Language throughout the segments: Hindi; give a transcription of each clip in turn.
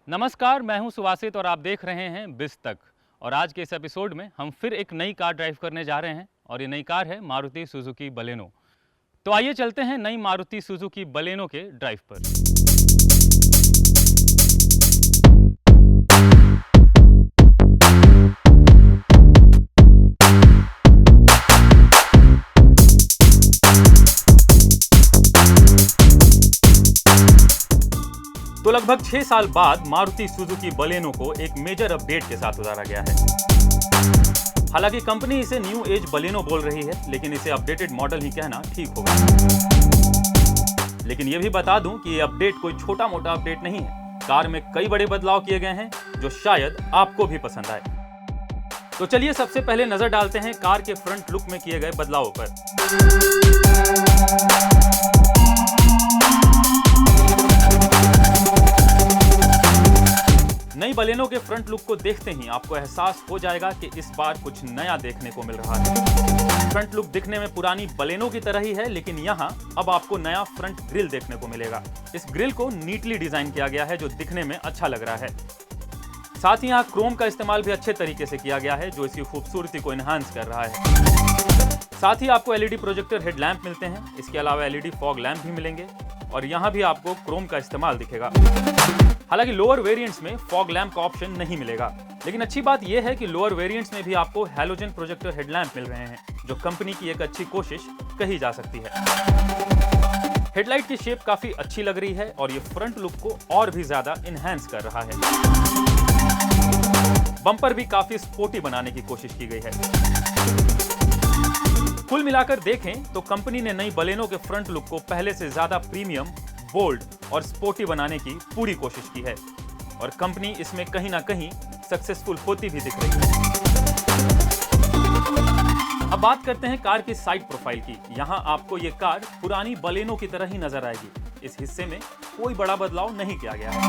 नमस्कार, मैं हूं सुवासित और आप देख रहे हैं बिस तक। और आज के इस एपिसोड में हम फिर एक नई कार ड्राइव करने जा रहे हैं और ये नई कार है मारुति सुजुकी बलेनो। तो आइए चलते हैं नई मारुति सुजुकी बलेनो के ड्राइव पर। तो लगभग 6 साल बाद मारुति सुजुकी बलेनो को एक मेजर अपडेट के साथ उतारा गया है। हालांकि कंपनी इसे न्यू एज बलेनो बोल रही है, लेकिन इसे अपडेटेड मॉडल ही कहना ठीक होगा। लेकिन यह भी बता दूं कि ये अपडेट कोई छोटा मोटा अपडेट नहीं है। कार में कई बड़े बदलाव किए गए हैं जो शायद आपको भी पसंद आए। तो चलिए सबसे पहले नजर डालते हैं कार के फ्रंट लुक में किए गए बदलावों पर। नई बलेनो के फ्रंट लुक को देखते ही आपको एहसास हो जाएगा कि इस बार कुछ नया देखने को मिल रहा है। फ्रंट लुक दिखने में पुरानी बलेनो की तरह ही है, लेकिन यहाँ अब आपको नया फ्रंट ग्रिल देखने को मिलेगा। इस ग्रिल को नीटली डिजाइन किया गया है जो दिखने में अच्छा लग रहा है। साथ ही यहाँ क्रोम का इस्तेमाल भी अच्छे तरीके से किया गया है जो इसकी खूबसूरती को एनहांस कर रहा है। साथ ही आपको एलईडी प्रोजेक्टर हेडलैम्प मिलते हैं। इसके अलावा एलईडी फॉग लैंप भी मिलेंगे और यहाँ भी आपको क्रोम का इस्तेमाल दिखेगा। हालांकि लोअर वेरिएंट्स में फॉग लैंप का ऑप्शन नहीं मिलेगा, लेकिन अच्छी बात यह है कि लोअर वेरिएंट्स में भी आपको हैलोजन प्रोजेक्टर हेडलैम्प मिल रहे हैं, जो कंपनी की एक अच्छी कोशिश कही जा सकती है। हेडलाइट की शेप काफी अच्छी लग रही है और ये फ्रंट लुक को और भी ज्यादा इनहैंस कर रहा है। बम्पर भी काफी स्पोर्टी बनाने की कोशिश की गई है। कुल मिलाकर देखें तो कंपनी ने नई बलेनो के फ्रंट लुक को पहले से ज्यादा प्रीमियम, बोल्ड और स्पोर्टी बनाने की पूरी कोशिश की है और कंपनी इसमें कहीं ना कहीं सक्सेसफुल होती भी दिख रही है। अब बात करते हैं कार की साइड प्रोफाइल की। यहाँ आपको ये कार पुरानी बलेनो की तरह ही नजर आएगी। इस हिस्से में कोई बड़ा बदलाव नहीं किया गया है।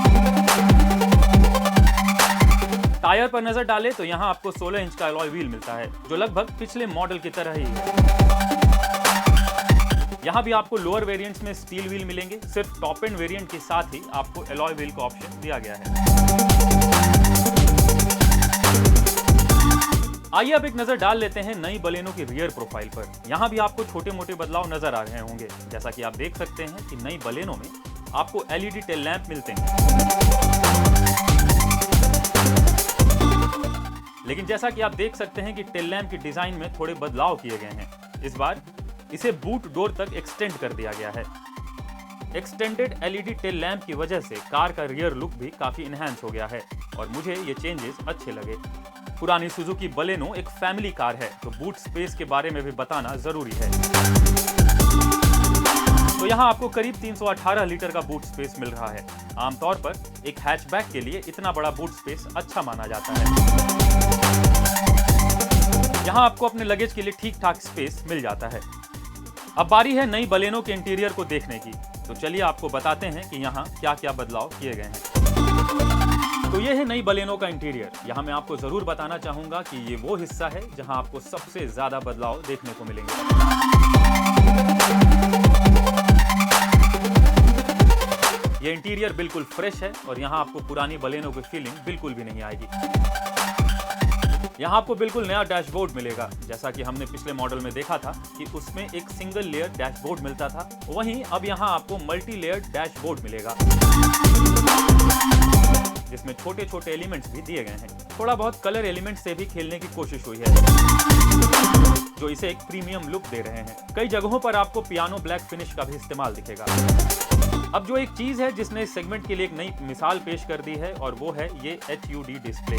टायर पर नजर डालें तो यहाँ आपको 16 इंच का अलॉय व्हील मिलता है जो लगभग पिछले मॉडल की तरह ही है। यहाँ भी आपको लोअर वेरिएंट्स में स्टील व्हील मिलेंगे। सिर्फ टॉप एंड वेरिएंट के साथ ही आपको अलॉय व्हील का ऑप्शन दिया गया है। आइए अब एक नजर डाल लेते हैं नई बलेनो की रियर प्रोफाइल पर। यहाँ भी आपको छोटे मोटे बदलाव नजर आ रहे होंगे। जैसा कि आप देख सकते हैं कि नई बलेनो में आपको एलईडी टेल लैंप मिलते हैं। लेकिन जैसा कि आप देख सकते हैं कि टेल लैंप की डिजाइन में थोड़े बदलाव किए गए हैं। इस बार इसे बूट डोर तक एक्सटेंड कर दिया गया है। एक्सटेंडेड एलईडी टेल लैंप की वजह से कार का रियर लुक भी काफी इनहैंस हो गया है और मुझे ये चेंजेस अच्छे लगे। पुरानी सुजुकी बलेनो एक फैमिली कार है तो बूट स्पेस के बारे में भी बताना जरूरी है। तो यहाँ आपको करीब 318 लीटर का बूट स्पेस मिल रहा है। आमतौर पर एक हैचबैक के लिए इतना बड़ा बूट स्पेस अच्छा माना जाता है। यहाँ आपको अपने लगेज के लिए ठीक ठाक स्पेस मिल जाता है। अब बारी है नई बलेनो के इंटीरियर को देखने की। तो चलिए आपको बताते हैं कि यहाँ क्या क्या बदलाव किए गए हैं। तो ये है नई बलेनो का इंटीरियर। यहाँ मैं आपको जरूर बताना चाहूंगा कि ये वो हिस्सा है जहाँ आपको सबसे ज्यादा बदलाव देखने को मिलेंगे। ये इंटीरियर बिल्कुल फ्रेश है और यहाँ आपको पुरानी बलेनो की फीलिंग बिल्कुल भी नहीं आएगी। यहाँ आपको बिल्कुल नया डैशबोर्ड मिलेगा। जैसा कि हमने पिछले मॉडल में देखा था कि उसमें एक सिंगल लेयर डैशबोर्ड मिलता था, वहीं अब यहाँ आपको मल्टी लेयर डैशबोर्ड मिलेगा जिसमें छोटे छोटे एलिमेंट्स भी दिए गए हैं। थोड़ा बहुत कलर एलिमेंट से भी खेलने की कोशिश हुई है जो इसे एक प्रीमियम लुक दे रहे हैं। कई जगहों पर आपको पियानो ब्लैक फिनिश का भी इस्तेमाल दिखेगा। अब जो एक चीज है जिसने इस सेगमेंट के लिए एक नई मिसाल पेश कर दी है और वो है ये HUD डिस्प्ले।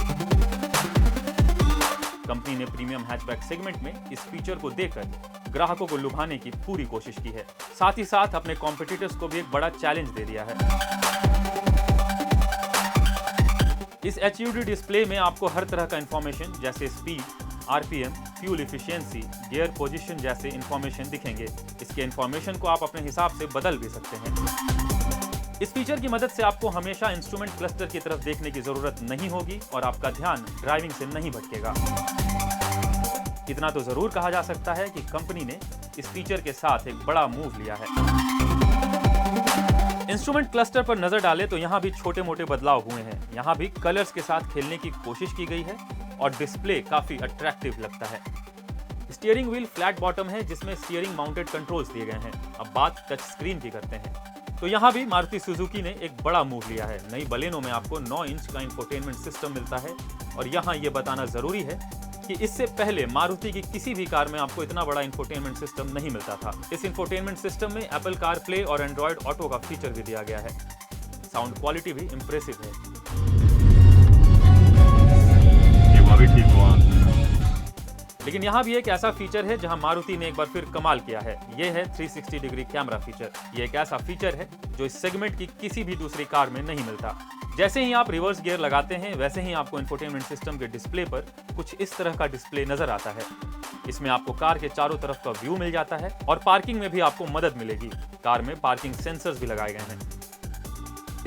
कंपनी ने प्रीमियम हैचबैक सेगमेंट में इस फीचर को देकर ग्राहकों को लुभाने की पूरी कोशिश की है। साथ ही साथ अपने कॉम्पिटिटर्स को भी एक बड़ा चैलेंज दे दिया है। इस HUD डिस्प्ले में आपको हर तरह का इंफॉर्मेशन जैसे speed, RPM, fuel efficiency, gear position जैसे इंफॉर्मेशन दिखेंगे। इसके इंफॉर्मेशन को आप अपने हिसाब से बदल भी सकते हैं। इस फीचर की मदद से आपको हमेशा इंस्ट्रूमेंट क्लस्टर की तरफ देखने की जरूरत नहीं होगी और आपका ध्यान ड्राइविंग से नहीं भटकेगा। इतना तो जरूर कहा जा सकता है कि कंपनी ने इस फीचर के साथ एक बड़ा मूव लिया है। इंस्ट्रूमेंट क्लस्टर पर नजर डालें तो यहाँ भी छोटे मोटे बदलाव हुए हैं। यहाँ भी कलर्स के साथ खेलने की कोशिश की गई है और डिस्प्ले काफी अट्रैक्टिव लगता है। स्टीयरिंग व्हील फ्लैट बॉटम है जिसमें स्टीयरिंग माउंटेड कंट्रोल्स दिए गए हैं। अब बात टच स्क्रीन की करते हैं तो यहाँ भी मारुति सुजुकी ने एक बड़ा मूव लिया है। नई बलेनो में आपको 9 इंच का इंफोटेनमेंट सिस्टम मिलता है और यहाँ ये बताना जरूरी है कि इससे पहले मारुति की किसी भी कार में आपको इतना बड़ा इंफोटेनमेंट सिस्टम नहीं मिलता था। इस इंफोटेनमेंट सिस्टम में एप्पल कार प्ले और एंड्रॉयड ऑटो का फीचर भी दिया गया है। साउंड क्वालिटी भी इंप्रेसिव है। लेकिन यहाँ भी एक ऐसा फीचर है जहाँ मारुति ने एक बार फिर कमाल किया है। ये है 360 डिग्री कैमरा फीचर। ये एक ऐसा फीचर है जो इस सेगमेंट की किसी भी दूसरी कार में नहीं मिलता। जैसे ही आप रिवर्स गियर लगाते हैं वैसे ही आपको इंफोटेनमेंट सिस्टम के डिस्प्ले पर कुछ इस तरह का डिस्प्ले नजर आता है। इसमें आपको कार के चारों तरफ का व्यू मिल जाता है और पार्किंग में भी आपको मदद मिलेगी। कार में पार्किंग सेंसर्स भी लगाए गए हैं।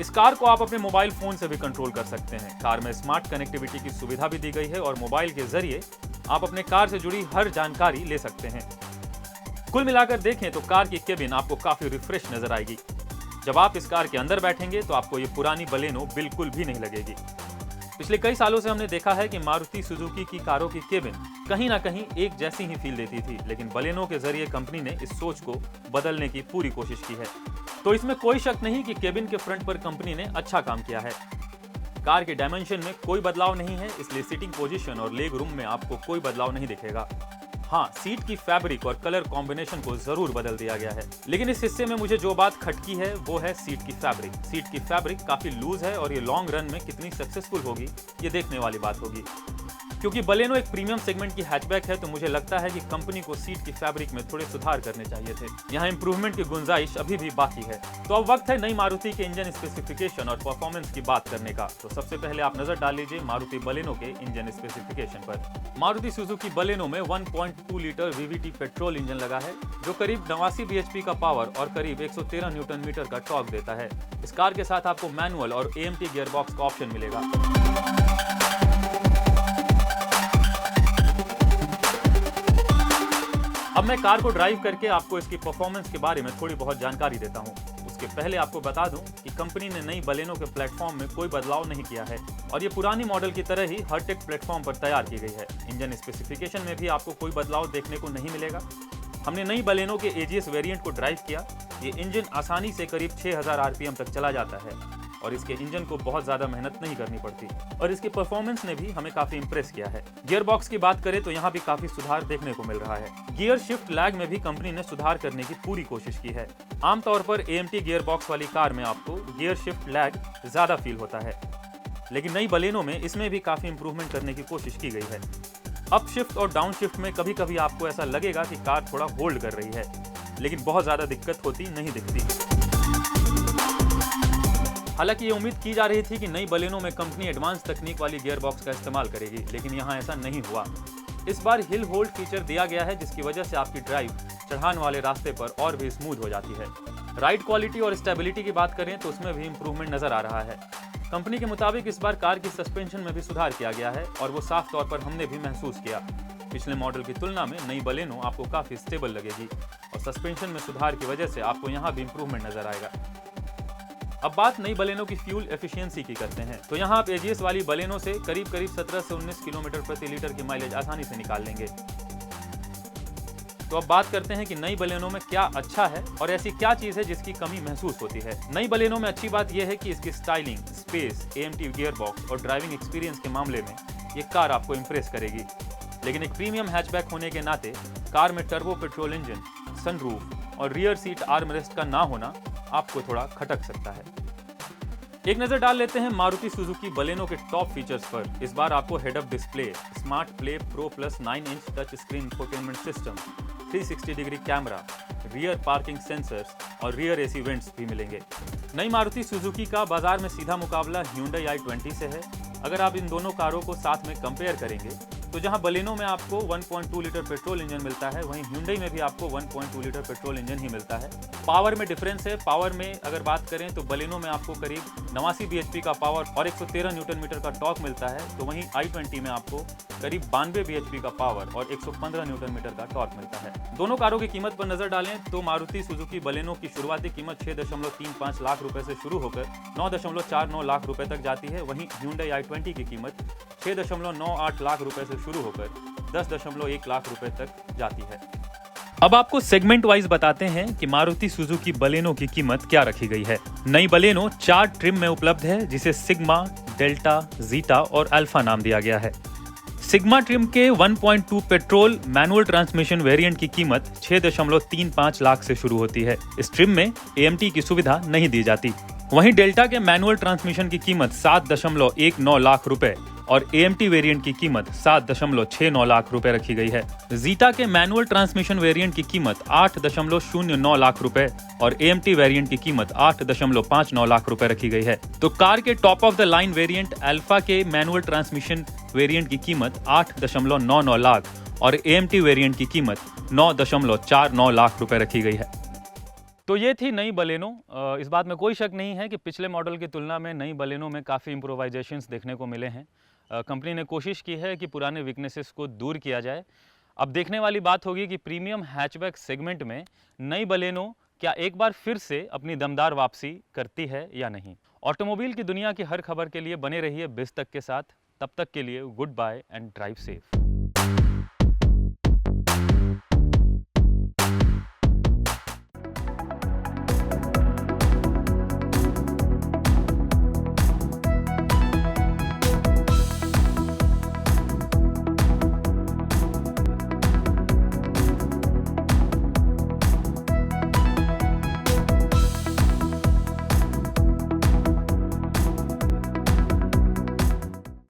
इस कार को आप अपने मोबाइल फोन से भी कंट्रोल कर सकते हैं। कार में स्मार्ट कनेक्टिविटी की सुविधा भी दी गई है और मोबाइल के जरिए आप अपने कार से जुड़ी हर जानकारी ले सकते हैं। कुल मिलाकर देखें तो कार की केबिन आपको काफी रिफ्रेश नजर आएगी। जब आप इस कार के अंदर बैठेंगे तो आपको ये पुरानी बलेनो बिल्कुल भी नहीं लगेगी। पिछले कई सालों से हमने देखा है कि मारुति सुजुकी की कारों की केबिन कहीं ना कहीं एक जैसी ही फील देती थी, लेकिन बलेनो के जरिए कंपनी ने इस सोच को बदलने की पूरी कोशिश की है। तो इसमें कोई शक नहीं कि केबिन के फ्रंट पर कंपनी ने अच्छा काम किया है। कार के डायमेंशन में कोई बदलाव नहीं है, इसलिए सीटिंग पोजीशन और लेग रूम में आपको कोई बदलाव नहीं दिखेगा। हाँ, सीट की फैब्रिक और कलर कॉम्बिनेशन को जरूर बदल दिया गया है। लेकिन इस हिस्से में मुझे जो बात खटकी है वो है सीट की फैब्रिक। सीट की फैब्रिक काफी लूज है और ये लॉन्ग रन में कितनी सक्सेसफुल होगी ये देखने वाली बात होगी। क्योंकि बलेनो एक प्रीमियम सेगमेंट की हैचबैक है तो मुझे लगता है कि कंपनी को सीट की फैब्रिक में थोड़े सुधार करने चाहिए थे। यहाँ इंप्रूवमेंट की गुंजाइश अभी भी बाकी है। तो अब वक्त है नई मारुति के इंजन स्पेसिफिकेशन और परफॉर्मेंस की बात करने का। तो सबसे पहले आप नजर डाल लीजिए मारुति बलेनो के इंजन स्पेसिफिकेशन पर। मारुति सुजुकी बलेनो में 1.2 लीटर वीवीटी पेट्रोल इंजन लगा है जो करीब 89 bhp का पावर और करीब 113 न्यूटन मीटर का टॉर्क देता है। इस कार के साथ आपको मैनुअल और AMT गियरबॉक्स का ऑप्शन मिलेगा। अब मैं कार को ड्राइव करके आपको इसकी परफॉर्मेंस के बारे में थोड़ी बहुत जानकारी देता हूँ। उसके पहले आपको बता दूं कि कंपनी ने नई बलेनो के प्लेटफॉर्म में कोई बदलाव नहीं किया है और ये पुरानी मॉडल की तरह ही हर्टेक प्लेटफॉर्म पर तैयार की गई है। इंजन स्पेसिफिकेशन में भी आपको कोई बदलाव देखने को नहीं मिलेगा। हमने नई बलेनो के AGS वेरिएंट को ड्राइव किया। ये इंजन आसानी से करीब 6000 RPM तक चला जाता है और इसके इंजन को बहुत ज्यादा मेहनत नहीं करनी पड़ती और इसके परफॉर्मेंस ने भी हमें काफी इंप्रेस किया है। गियर बॉक्स की बात करें तो यहाँ भी काफी सुधार देखने को मिल रहा है। गियर शिफ्ट लैग में भी कंपनी ने सुधार करने की पूरी कोशिश की है। आमतौर पर AMT गियर बॉक्स वाली कार में आपको गियर शिफ्ट लैग ज्यादा फील होता है, लेकिन नई बलेनो में इसमें भी काफी इंप्रूवमेंट करने की कोशिश की गई है। अप शिफ्ट और डाउन शिफ्ट में कभी कभी आपको ऐसा लगेगा कि कार थोड़ा होल्ड कर रही है, लेकिन बहुत ज्यादा दिक्कत होती नहीं दिखती। हालांकि ये उम्मीद की जा रही थी कि नई बलेनो में कंपनी एडवांस तकनीक वाली गियर बॉक्स का इस्तेमाल करेगी, लेकिन यहाँ ऐसा नहीं हुआ। इस बार हिल होल्ड फीचर दिया गया है जिसकी वजह से आपकी ड्राइव चढ़ान वाले रास्ते पर और भी स्मूथ हो जाती है। राइड क्वालिटी और स्टेबिलिटी की बात करें तो उसमें भी इंप्रूवमेंट नजर आ रहा है। कंपनी के मुताबिक इस बार कार की सस्पेंशन में भी सुधार किया गया है और वो साफ तौर पर हमने भी महसूस किया। पिछले मॉडल की तुलना में नई बलेनो आपको काफी स्टेबल लगेगी और सस्पेंशन में सुधार की वजह से आपको यहाँ भी इंप्रूवमेंट नजर आएगा। अब बात नई बलेनो की फ्यूल एफिशिएंसी की करते हैं तो यहाँ आप AGS वाली बलेनो से करीब 17 से 19 किलोमीटर प्रति लीटर की माइलेज आसानी से निकाल लेंगे। तो अब बात करते हैं कि नई बलेनो में क्या अच्छा है और ऐसी क्या चीज है जिसकी कमी महसूस होती है। नई बलेनो में अच्छी बात यह है कि इसकी styling, space, AMT gear box और ड्राइविंग एक्सपीरियंस के मामले में ये कार आपको इंप्रेस करेगी। लेकिन एक प्रीमियम हैचबैक होने के नाते कार में टर्बो पेट्रोल इंजन, सनरूफ और रियर सीट आर्मरेस्ट का ना होना आपको थोड़ा खटक सकता है। एक नजर डाल लेते हैं मारुति सुजुकी बलेनो के टॉप फीचर्स पर। इस बार आपको head up display, smart play pro plus 9 inch touch screen infotainment system, 360 degree camera, rear parking sensors और रियर AC वेंट्स भी मिलेंगे। नई मारुति सुजुकी का बाजार में सीधा मुकाबला Hyundai i20 से है। अगर आप इन दोनों कारों को साथ में कंपेयर करेंगे तो जहां बलेनो में आपको 1.2 लीटर पेट्रोल इंजन मिलता है, वहीं Hyundai में भी आपको 1.2 लीटर पेट्रोल इंजन ही मिलता है। पावर में डिफरेंस है। पावर में अगर बात करें तो बलेनो में आपको करीब 89 bhp का पावर और 113 न्यूटन मीटर का टॉर्क मिलता है, तो वहीं i20 में आपको करीब 92 bhp का पावर और 115 न्यूटन मीटर का टॉर्क मिलता है। दोनों कारों की कीमत पर नजर डालें तो मारुति सुजुकी बलेनो की शुरुआती कीमत 6.35 लाख रुपए से शुरू होकर 9.49 लाख रुपए तक जाती है। वहीं Hyundai i20 की कीमत 6.98 लाख रुपए से शुरू होकर 10.1 लाख रुपए तक जाती है। अब आपको सेगमेंट वाइज बताते हैं कि मारुति सुजुकी बलेनो की कीमत क्या रखी गई है। नई बलेनो 4 ट्रिम में उपलब्ध है, जिसे सिग्मा, डेल्टा, जीटा और अल्फा नाम दिया गया है। सिग्मा ट्रिम के 1.2 पेट्रोल मैनुअल ट्रांसमिशन वेरिएंट की कीमत 6.35 लाख से शुरू होती है। इस ट्रिम में AMT की सुविधा नहीं दी जाती। वहीं डेल्टा के मैनुअल ट्रांसमिशन की कीमत 7.19 लाख रुपए और AMT वेरिएंट की कीमत 7.69 लाख रुपए रखी गई है। जीटा के मैनुअल ट्रांसमिशन वेरिएंट की कीमत 8.09 लाख रुपए और AMT वेरिएंट की कीमत 8.59 लाख रुपए रखी गई है। तो कार के top of the line variant alpha के मैनुअल ट्रांसमिशन वेरिएंट की कीमत 8.99 लाख और AMT वेरिएंट की कीमत 9.49 लाख रुपए रखी गई है। तो ये थी नई बलेनो। इस बात में कोई शक नहीं है कि पिछले मॉडल की तुलना में नई बलेनो में काफ़ी इम्प्रोवाइजेशंस देखने को मिले हैं। कंपनी ने कोशिश की है कि पुराने वीकनेसेस को दूर किया जाए। अब देखने वाली बात होगी कि प्रीमियम हैचबैक सेगमेंट में नई बलेनो क्या एक बार फिर से अपनी दमदार वापसी करती है या नहीं। ऑटोमोबाइल की दुनिया की हर खबर के लिए बने रहिए बिज़ तक के साथ। तब तक के लिए good bye and drive safe.